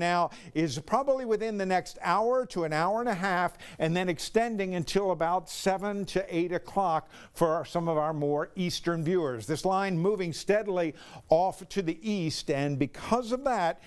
now is probably within the next hour to an hour and a half, and then extending until about 7 to 8 o'clock for some of our more eastern viewers. This line moving steadily off to the east, and because of that,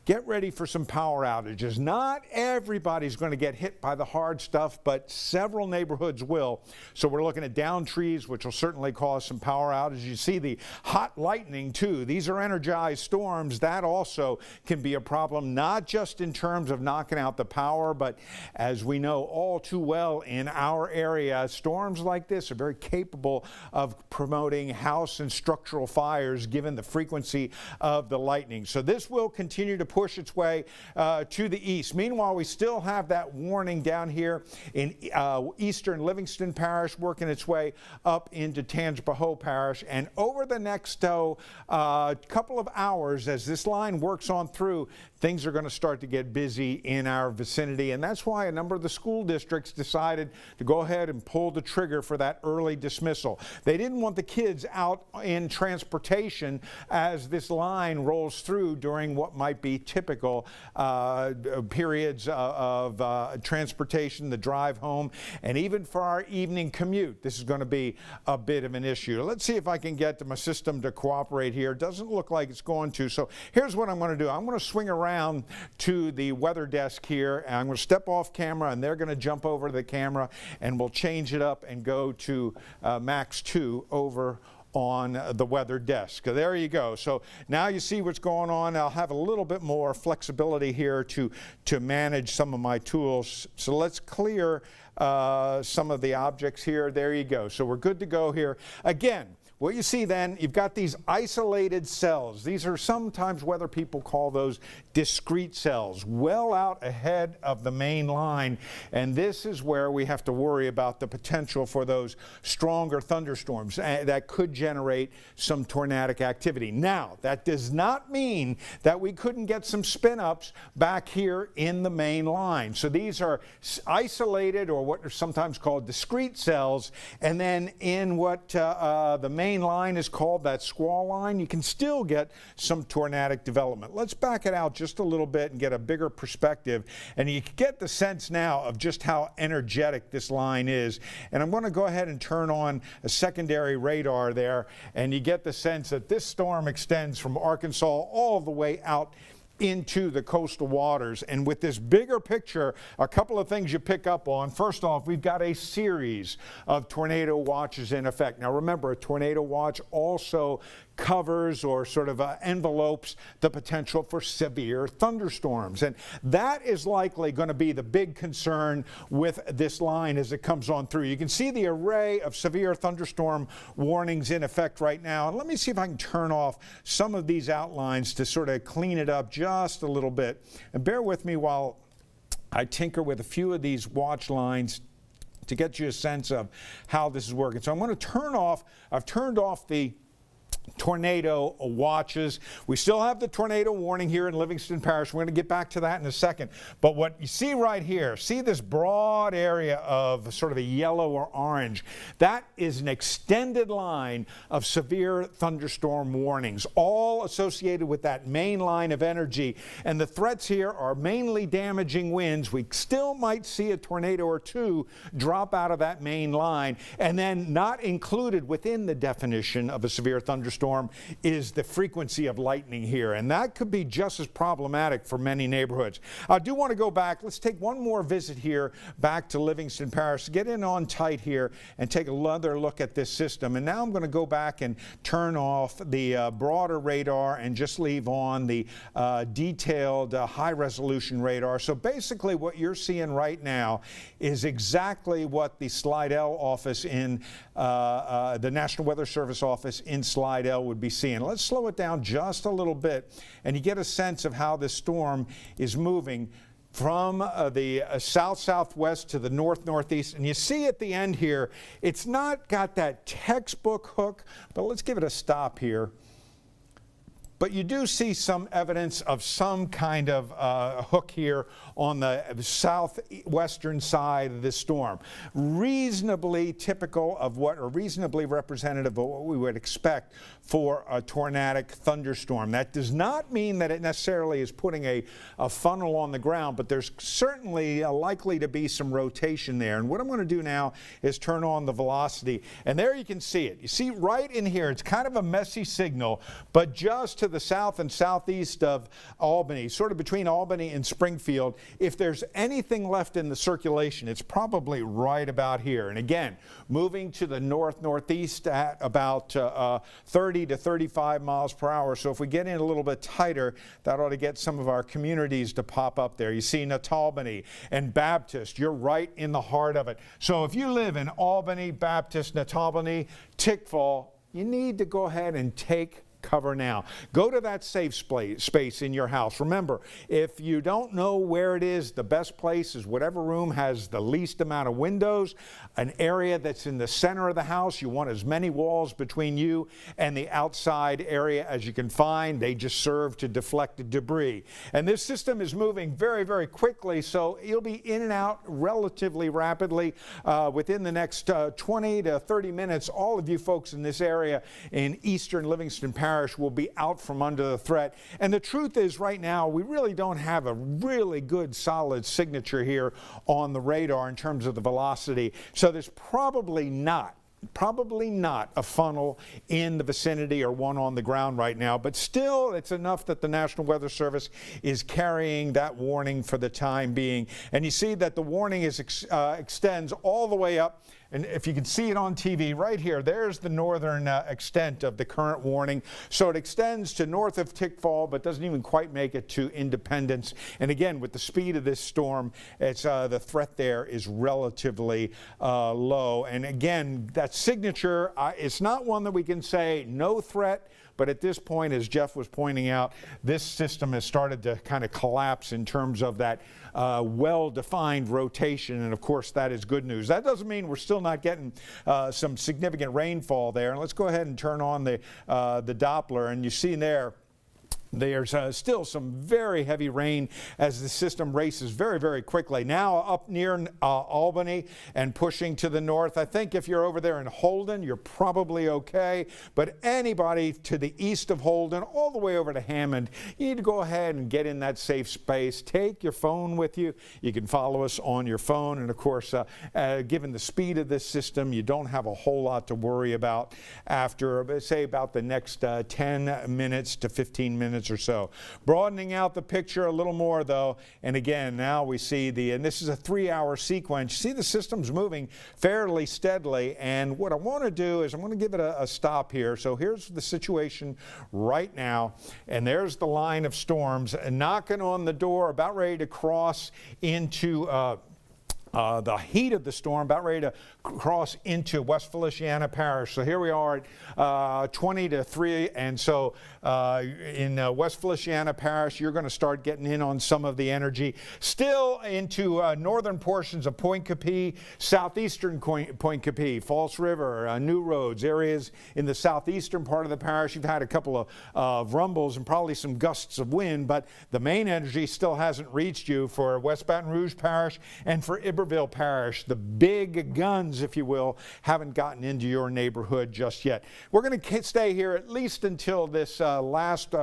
get ready for some power outages. Not everybody's going to get hit by the hard stuff, but several neighborhoods will. So we're looking at downed trees, which will certainly cause some power outages. You see the hot lightning, too. These are energized storms. That also can be a problem, not just in terms of knocking out the power, but as we know all too well in our area, storms like this are very capable of promoting house and structural fires given the frequency of the lightning. So this will continue to push its way to the east. Meanwhile, we still have that warning down here in eastern Livingston Parish working its way up into Tangipahoa Parish. And over the next couple of hours, as this line works on through, things are going to start to get busy in our vicinity. And that's why a number of the school districts decided to go ahead and pull the trigger for that early dismissal. They didn't want the kids out in transportation as this line rolls through during what might be typical periods of transportation, the drive home, and even for our evening commute. This is going to be a bit of an issue. Let's see if I can get my system to cooperate here. Doesn't look like it's going to. So here's what I'm going to do. I'm going to swing around to the weather desk here, and I'm going to step off camera, and they're going to jump over to the camera, and we'll change it up and go to Max 2 over on the weather desk. There you go. So now you see what's going on. I'll have a little bit more flexibility here to manage some of my tools. So let's clear some of the objects here. There you go. So we're good to go here. Again, what you see then, you've got these isolated cells. These are sometimes weather people call those discrete cells, well out ahead of the main line. And this is where we have to worry about the potential for those stronger thunderstorms that could generate some tornadic activity. Now, that does not mean that we couldn't get some spin-ups back here in the main line. So these are isolated, or what are sometimes called discrete cells. And then in what the main line is called, that squall line, you can still get some tornadic development. Let's back it out just a little bit and get a bigger perspective, and you get the sense now of just how energetic this line is. And I'm going to go ahead and turn on a secondary radar there, and you get the sense that this storm extends from Arkansas all the way out into the coastal waters. And with this bigger picture, a couple of things you pick up on. First off, we've got a series of tornado watches in effect. Now remember, a tornado watch also covers or sort of envelopes the potential for severe thunderstorms. And that is likely going to be the big concern with this line as it comes on through. You can see the array of severe thunderstorm warnings in effect right now. And let me see if I can turn off some of these outlines to sort of clean it up just a little bit. And bear with me while I tinker with a few of these watch lines to get you a sense of how this is working. So I'm going to turn off, I've turned off the tornado watches. We still have the tornado warning here in Livingston Parish. We're going to get back to that in a second. But what you see right here, see this broad area of sort of a yellow or orange? That is an extended line of severe thunderstorm warnings, all associated with that main line of energy. And the threats here are mainly damaging winds. We still might see a tornado or two drop out of that main line. And then not included within the definition of a severe thunderstorm is the frequency of lightning here, and that could be just as problematic for many neighborhoods. I do want to go back. Let's take one more visit here back to Livingston Parish. Get in on tight here and take another look at this system. And now I'm going to go back and turn off the broader radar and just leave on the detailed high-resolution radar. So basically what you're seeing right now is exactly what the Slidell office in the National Weather Service office in Slidell would be seeing. Let's slow it down just a little bit, and you get a sense of how this storm is moving from the south-southwest to the north-northeast. And you see at the end here, it's not got that textbook hook, but let's give it a stop here. but you do see some evidence of some kind of hook here on the southwestern side of this storm. Reasonably typical of what, or reasonably representative of what we would expect for a tornadic thunderstorm. That does not mean that it necessarily is putting a funnel on the ground, but there's certainly likely to be some rotation there. And what I'm going to do now is turn on the velocity, and there you can see it. You see right in here, it's kind of a messy signal, but just to the south and southeast of Albany, sort of between Albany and Springfield, if there's anything left in the circulation, it's probably right about here. And again, moving to the northeast at about 30 to 35 miles per hour. So if we get in a little bit tighter, that ought to get some of our communities to pop up there. You see Nottolbany and Baptist, you're right in the heart of it. So if you live in Albany, Baptist, Nottolbany, Tickfall, you need to go ahead and take cover now. Go to that safe space in your house. Remember, if you don't know where it is, the best place is whatever room has the least amount of windows, an area that's in the center of the house. You want as many walls between you and the outside area as you can find. They just serve to deflect the debris. And this system is moving very, very quickly, so you'll be in and out relatively rapidly. Within the next 20 to 30 minutes, all of you folks in this area in eastern Livingston Parish will be out from under the threat. And the truth is, right now, we really don't have a really good solid signature here on the radar in terms of the velocity. So there's probably not a funnel in the vicinity or one on the ground right now, but still it's enough that the National Weather Service is carrying that warning for the time being. And you see that the warning extends all the way up. And if you can see it on TV right here, there's the northern extent of the current warning. So it extends to north of Tickfall, but doesn't even quite make it to Independence. And again, with the speed of this storm, it's the threat there is relatively low. And again, that signature, it's not one that we can say no threat. But at this point, as Jeff was pointing out, this system has started to kind of collapse in terms of that well-defined rotation, and of course that is good news. That doesn't mean we're still not getting some significant rainfall there. And let's go ahead and turn on the Doppler, and you see there's still some very heavy rain as the system races very, very quickly. Now up near Albany and pushing to the north. I think if you're over there in Holden, you're probably okay. But anybody to the east of Holden, all the way over to Hammond, you need to go ahead and get in that safe space. Take your phone with you. You can follow us on your phone. And of course, given the speed of this system, you don't have a whole lot to worry about after, say, about the next 10 minutes to 15 minutes or so. Broadening out the picture a little more, though, and again, now we see and this is a 3-hour sequence. You see the system's moving fairly steadily, and what I want to do is I'm going to give it a stop here. So here's the situation right now, and there's the line of storms knocking on the door, about ready to cross into the heat of the storm, about ready to cross into West Feliciana Parish. So here we are at 20 to 3, and so in West Feliciana Parish, you're going to start getting in on some of the energy. Still into northern portions of Point Capee, southeastern Point Capee, False River, New Roads, areas in the southeastern part of the parish. You've had a couple of rumbles and probably some gusts of wind, but the main energy still hasn't reached you for West Baton Rouge Parish and for Iberville Parish. The big guns, if you will, haven't gotten into your neighborhood just yet. We're going to stay here at least until this last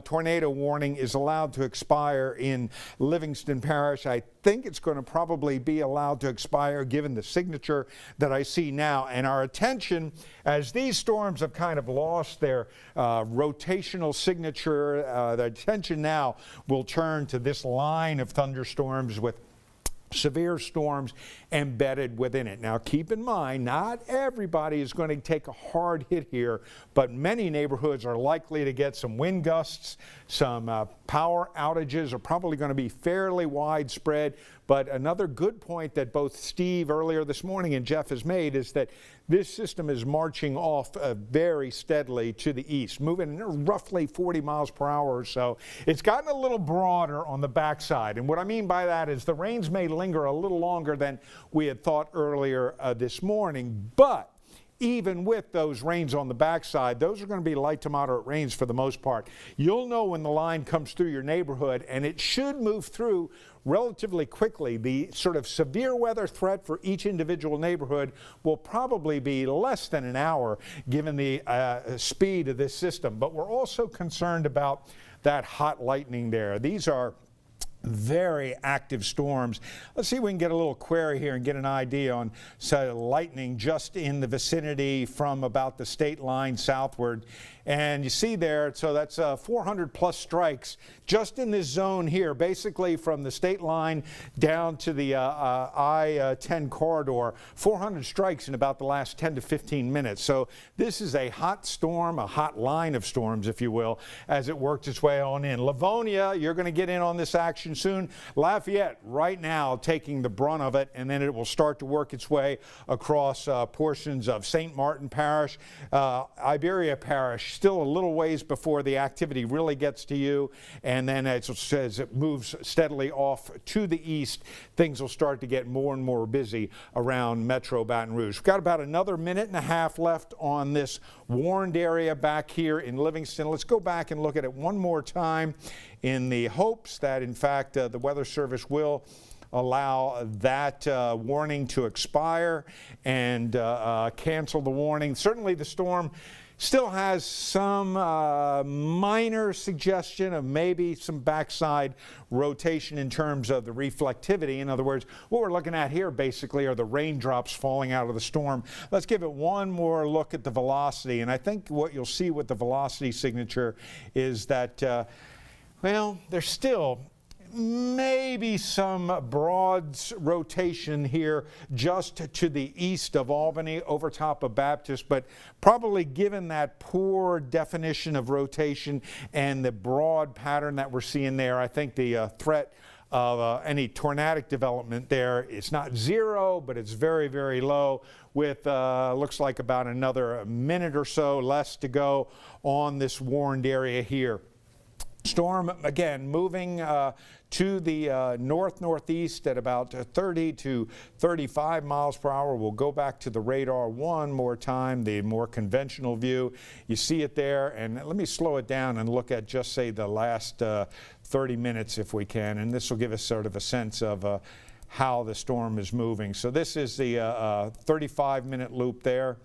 tornado warning is allowed to expire in Livingston Parish. I think it's going to probably be allowed to expire given the signature that I see now. And our attention, as these storms have kind of lost their rotational signature, the attention now will turn to this line of thunderstorms with severe storms embedded within it. Now keep in mind, not everybody is going to take a hard hit here, but many neighborhoods are likely to get some wind gusts. Some power outages are probably going to be fairly widespread. But another good point that both Steve earlier this morning and Jeff has made is that this system is marching off very steadily to the east, moving roughly 40 miles per hour or so. It's gotten a little broader on the backside. And what I mean by that is the rains may linger a little longer than we had thought earlier this morning. But even with those rains on the backside, those are going to be light to moderate rains for the most part. You'll know when the line comes through your neighborhood, and it should move through relatively quickly. The sort of severe weather threat for each individual neighborhood will probably be less than an hour given the speed of this system. But we're also concerned about that hot lightning there. These are very active storms. Let's see if we can get a little query here and get an idea on lightning just in the vicinity from about the state line southward. And you see there, so that's 400 plus strikes just in this zone here, basically from the state line down to the I-10 corridor. 400 strikes in about the last 10 to 15 minutes. So this is a hot storm, a hot line of storms, if you will, as it worked its way on in. Livonia, you're going to get in on this action soon. Lafayette, right now, taking the brunt of it, and then it will start to work its way across portions of St. Martin Parish, Iberia Parish. Still a little ways before the activity really gets to you, and then as it moves steadily off to the east, things will start to get more and more busy around Metro Baton Rouge. We've got about another minute and a half left on this warned area back here in Livingston. Let's go back and look at it one more time in the hopes that, in fact, the Weather Service will allow that warning to expire and cancel the warning. Certainly the storm still has some minor suggestion of maybe some backside rotation in terms of the reflectivity. In other words, what we're looking at here basically are the raindrops falling out of the storm. Let's give it one more look at the velocity. And I think what you'll see with the velocity signature is that, well, there's still maybe some broad rotation here just to the east of Albany over top of Baptist, but probably given that poor definition of rotation and the broad pattern that we're seeing there, I think the threat of any tornadic development there is not zero, but it's very, very low, with looks like about another minute or so less to go on this warned area here. Storm, again, moving to the north-northeast at about 30 to 35 miles per hour. We'll go back to the radar one more time, the more conventional view. You see it there, and let me slow it down and look at just, say, the last 30 minutes if we can, and this will give us sort of a sense of how the storm is moving. So this is the 35-minute loop there,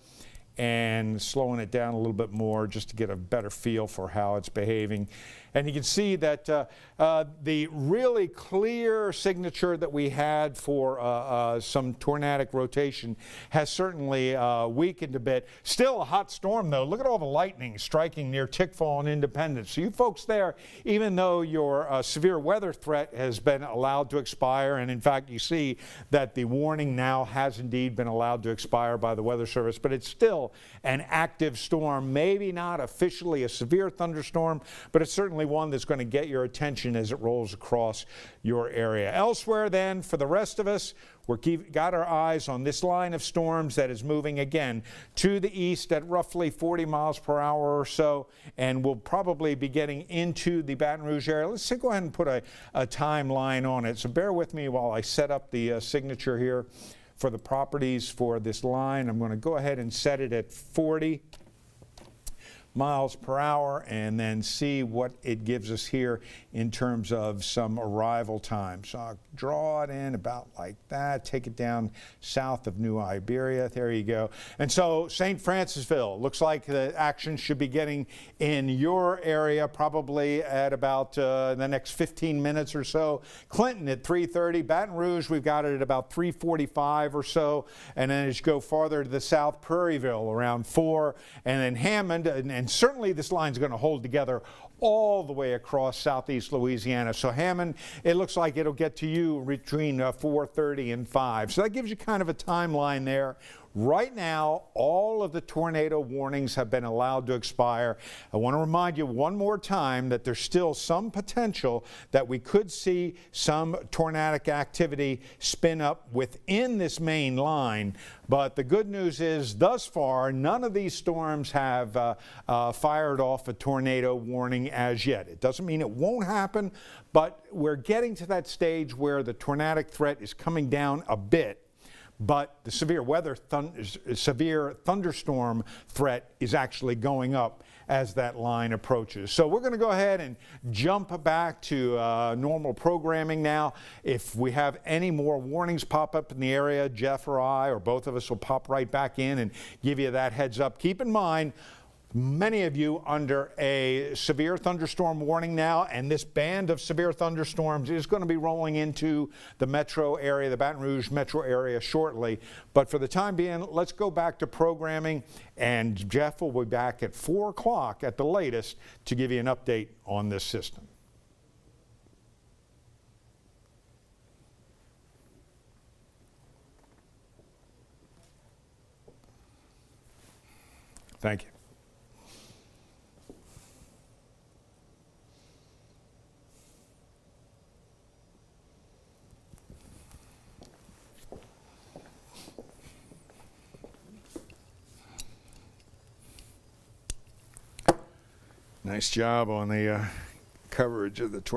and slowing it down a little bit more just to get a better feel for how it's behaving. And you can see that the really clear signature that we had for some tornadic rotation has certainly weakened a bit. Still a hot storm, though. Look at all the lightning striking near Tickfall and Independence. So you folks there, even though your severe weather threat has been allowed to expire, and in fact you see that the warning now has indeed been allowed to expire by the Weather Service, but it's still an active storm. Maybe not officially a severe thunderstorm, but it's certainly one that's going to get your attention as it rolls across your area. Elsewhere then, for the rest of us, we've got our eyes on this line of storms that is moving again to the east at roughly 40 miles per hour or so, and we'll probably be getting into the Baton Rouge area. Let's go ahead and put a timeline on it. So bear with me while I set up the signature here for the properties for this line. I'm going to go ahead and set it at 40 miles per hour and then see what it gives us here in terms of some arrival time. So I'll draw it in about like that, take it down south of New Iberia. There you go. And so St. Francisville, looks like the action should be getting in your area probably at about the next 15 minutes or so. Clinton at 3:30. Baton Rouge, we've got it at about 3:45 or so. And then as you go farther to the south, Prairieville around 4. And then Hammond, and certainly this line's going to hold together all the way across southeast Louisiana. So Hammond, it looks like it'll get to you between 4:30 and 5. So that gives you kind of a timeline there. Right now, all of the tornado warnings have been allowed to expire. I want to remind you one more time that there's still some potential that we could see some tornadic activity spin up within this main line. But the good news is, thus far, none of these storms have fired off a tornado warning as yet. It doesn't mean it won't happen, but we're getting to that stage where the tornadic threat is coming down a bit. but the severe thunderstorm threat is actually going up as that line approaches. So we're going to go ahead and jump back to normal programming now. If we have any more warnings pop up in the area, Jeff or I or both of us will pop right back in and give you that heads up. Keep in mind, many of you under a severe thunderstorm warning now, and this band of severe thunderstorms is going to be rolling into the metro area, the Baton Rouge metro area shortly. But for the time being, let's go back to programming, and Jeff will be back at 4 o'clock at the latest to give you an update on this system. Thank you. Nice job on the coverage of the